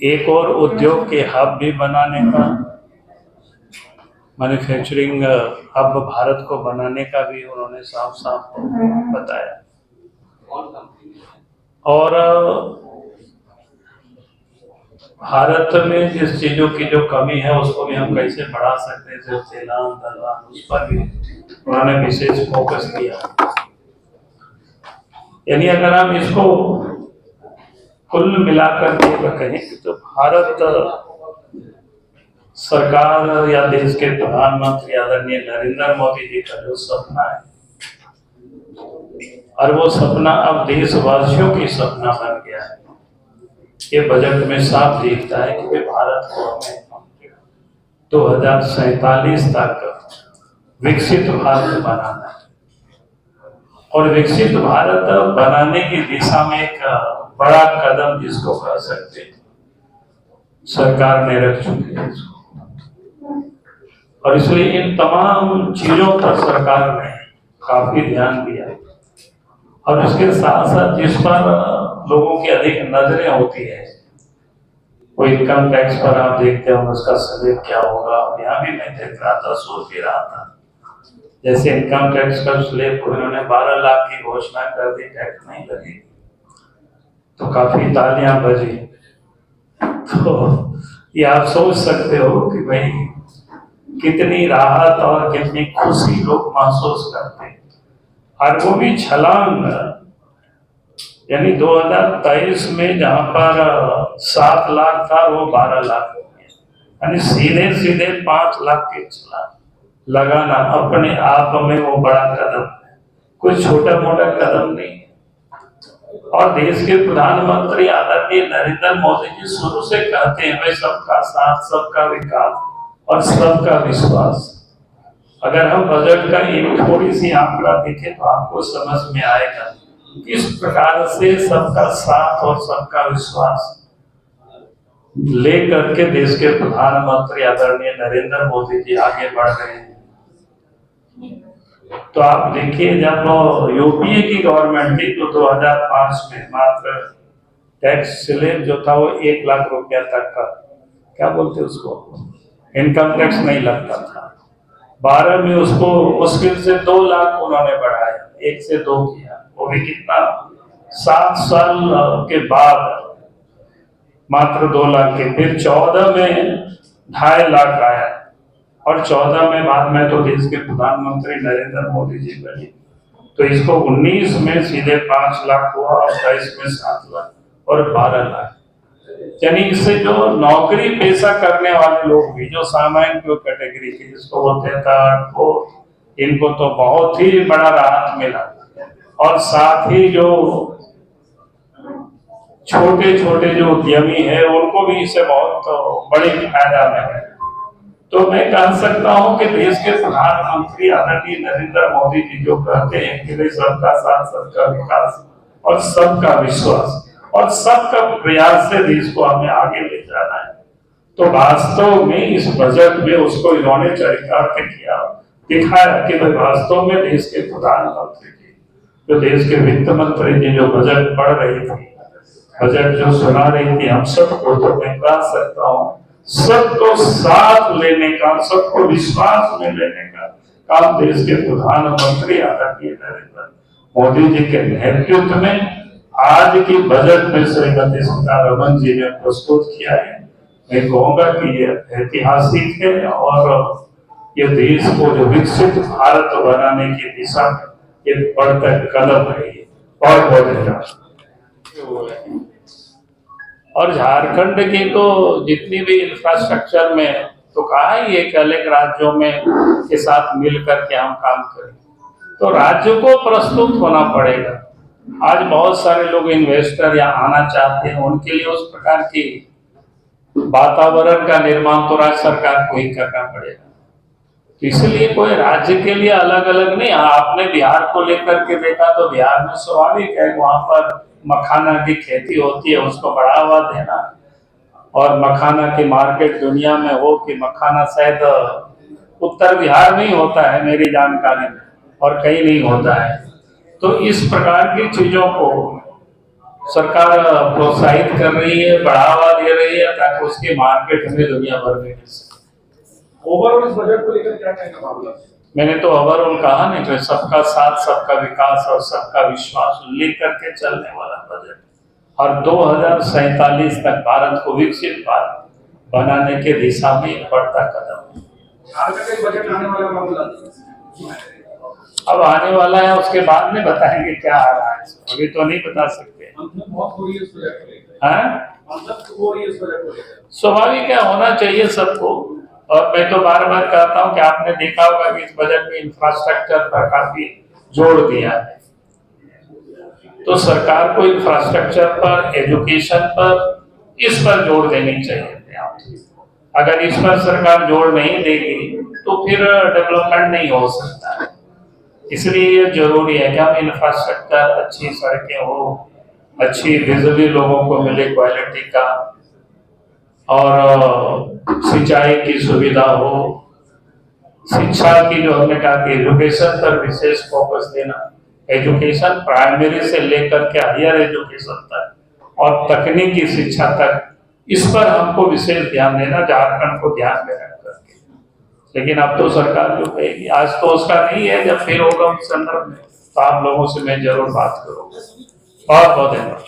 एक और उद्योग के हब भी बनाने का, मैन्युफैक्चरिंग हब भारत को बनाने का भी उन्होंने साफ साफ बताया। और भारत में जिस चीजों की जो कमी है उसको भी हम कैसे बढ़ा सकते हैं, जैसे तेलान दलवान, उस पर भी उन्होंने विशेष फोकस किया। यानी अगर हम इसको कुल मिलाकर के कहें तो भारत सरकार या देश के प्रधानमंत्री आदरणीय नरेंद्र मोदी जी का जो सपना है, और वो सपना अब देशवासियों की सपना बन गया है। ये बजट में साफ दिखता है कि भारत को हमें 2047 तक विकसित भारत बनाना है, और विकसित भारत बनाने की दिशा में एक बड़ा कदम जिसको कह सकते हैं सरकार ने रख चुकी है इसको। और इसलिए इन तमाम चीजों पर सरकार ने काफी ध्यान दिया है। और उसके साथ साथ जिस पर लोगों की अधिक नजरें होती है, वो इनकम टैक्स पर आप देखते हो उसका स्लैब क्या होगा। यहाँ भी मैं देख रहा था, सोच भी रहा था, जैसे इनकम टैक्स का स्लैब को इन्होंने 12 लाख की घोषणा कर दी, टैक्स नहीं लगेगी, तो काफी तालियां बजी। तो ये आप सोच सकते हो कि भाई कितनी राहत और कितनी खुशी लोग महसूस करते हैं। और वो भी छलांग, यानी 2023 में जहां पर 7 लाख था वो 12 लाख हो गया, यानी सीधे सीधे 5 लाख के छलांग लगाना अपने आप में वो बड़ा कदम है, कोई छोटा मोटा कदम नहीं। और देश के प्रधानमंत्री आदरणीय नरेंद्र मोदी जी शुरू से कहते हैं भाई सबका साथ, सबका विकास और सबका विश्वास। अगर हम बजट का एक थोड़ी सी आंकड़ा देखें तो आपको समझ में आएगा किस प्रकार से सबका साथ और सबका विश्वास लेकर के देश के प्रधानमंत्री आदरणीय नरेंद्र मोदी जी आगे बढ़ रहे हैं। तो आप देखिए, जब यूपीए की गवर्नमेंट थी तो 2005 में मात्र टैक्स स्लैब जो था वो 1 लाख रुपया तक का, क्या बोलते उसको, इनकम टैक्स नहीं लगता था। 12 में उसको मुश्किल से 2 लाख उन्होंने बढ़ाया, 1 से 2 किया, वो भी कितना 7 साल के बाद मात्र 2 लाख के। फिर 14 में 2.5 लाख आया, और 14 में बाद में तो देश के प्रधानमंत्री नरेंद्र मोदी जी बने, तो इसको 19 में सीधे 5 लाख हुआ, और 22 में 7 लाख और 12 लाख। यानी इससे जो नौकरी पेशा करने वाले लोग भी, जो सामान्य जो कैटेगरी के जिसको बोलते हैं तो इनको तो बहुत ही बड़ा राहत मिला। और साथ ही जो छोटे छोटे जो उद्यमी है उनको भी इससे बहुत बड़ी फायदा मिला। तो मैं कह सकता हूं कि देश के प्रधानमंत्री आदरणीय नरेंद्र मोदी जी जो कहते हैं कि सबका साथ, सबका विकास और सबका विश्वास और सबका प्रयास से देश को हमें आगे ले जाना है, तो वास्तव में इस बजट में उसको इन्होंने चरितार्थ किया, दिखाया कि भाई वास्तव में देश के प्रधानमंत्री जी, जो देश के वित्त मंत्री जी जो बजट पढ़ रही थी, बजट जो सुना रही थी, हम सबको, तो मैं कह सकता हूँ सबको साथ लेने का, सबको विश्वास में लेने का काम देश के प्रधानमंत्री आदरणीय नरेंद्र मोदी जी के नेतृत्व में आज की बजट में श्रीमती सीतारमण जी ने प्रस्तुत किया है। मैं कहूंगा कि ये ऐतिहासिक है, और ये देश को जो विकसित भारत बनाने की दिशा में ये बढ़कर कदम है। बहुत बहुत धन्यवाद। और झारखंड की तो जितनी भी इंफ्रास्ट्रक्चर में, तो कहा ही एक अलग राज्यों में के साथ मिलकर के हम काम करें, तो राज्य को प्रस्तुत होना पड़ेगा। आज बहुत सारे लोग इन्वेस्टर यहाँ आना चाहते हैं, उनके लिए उस प्रकार की वातावरण का निर्माण तो राज्य सरकार को ही करना पड़ेगा। तो इसलिए कोई राज्य के लिए अलग अलग नहीं। आपने बिहार को लेकर के देखा तो बिहार में स्वाभाविक है, वहां पर मखाना की खेती होती है, उसको बढ़ावा देना, और मखाना की मार्केट दुनिया में हो कि मखाना शायद उत्तर बिहार में ही होता है मेरी जानकारी में, और कहीं नहीं होता है। तो इस प्रकार की चीजों को सरकार प्रोत्साहित कर रही है, बढ़ावा दे रही है ताकि उसकी मार्केट हमें दुनिया भर में मिल सके। ओवरऑल इस बजट को लेकर क्या कहना मामला? मैंने तो ओवरऑल कहा नहीं कि सबका साथ, सबका विकास और सबका विश्वास लेकर के चलने वाला बजट और 2047 तक भारत को विकसित भारत बनाने के दिशा में एक बढ़ता कदम है। बजट आने वाला मामला अब आने वाला है, उसके बाद में बताएंगे क्या आ रहा है, अभी तो नहीं बता सकते। स्वाभाविक है, होना चाहिए सबको। और मैं तो बार बार कहता हूं कि आपने देखा होगा कि इस बजट में इंफ्रास्ट्रक्चर पर काफी जोर दिया है। तो सरकार को इंफ्रास्ट्रक्चर पर, एजुकेशन पर, इस पर जोर देनी चाहिए। अगर इस पर सरकार जोर नहीं देगी तो फिर डेवलपमेंट नहीं हो सकता है। इसलिए ये जरूरी है कि हम इंफ्रास्ट्रक्चर, अच्छी सड़कें हो, अच्छी बिजली लोगों को मिले क्वालिटी का, और सिंचाई की सुविधा हो, शिक्षा की जो हमने कहा कि एजुकेशन पर विशेष फोकस देना, एजुकेशन प्राइमरी से लेकर के हायर एजुकेशन तक और तकनीकी शिक्षा तक, इस पर हमको विशेष ध्यान देना, झारखंड को ध्यान में रख करके। लेकिन अब तो सरकार जो कहेगी, आज तो उसका नहीं है, जब फिर होगा उस संदर्भ में तो आप लोगों से मैं जरूर बात करूंगा। बहुत बहुत धन्यवाद।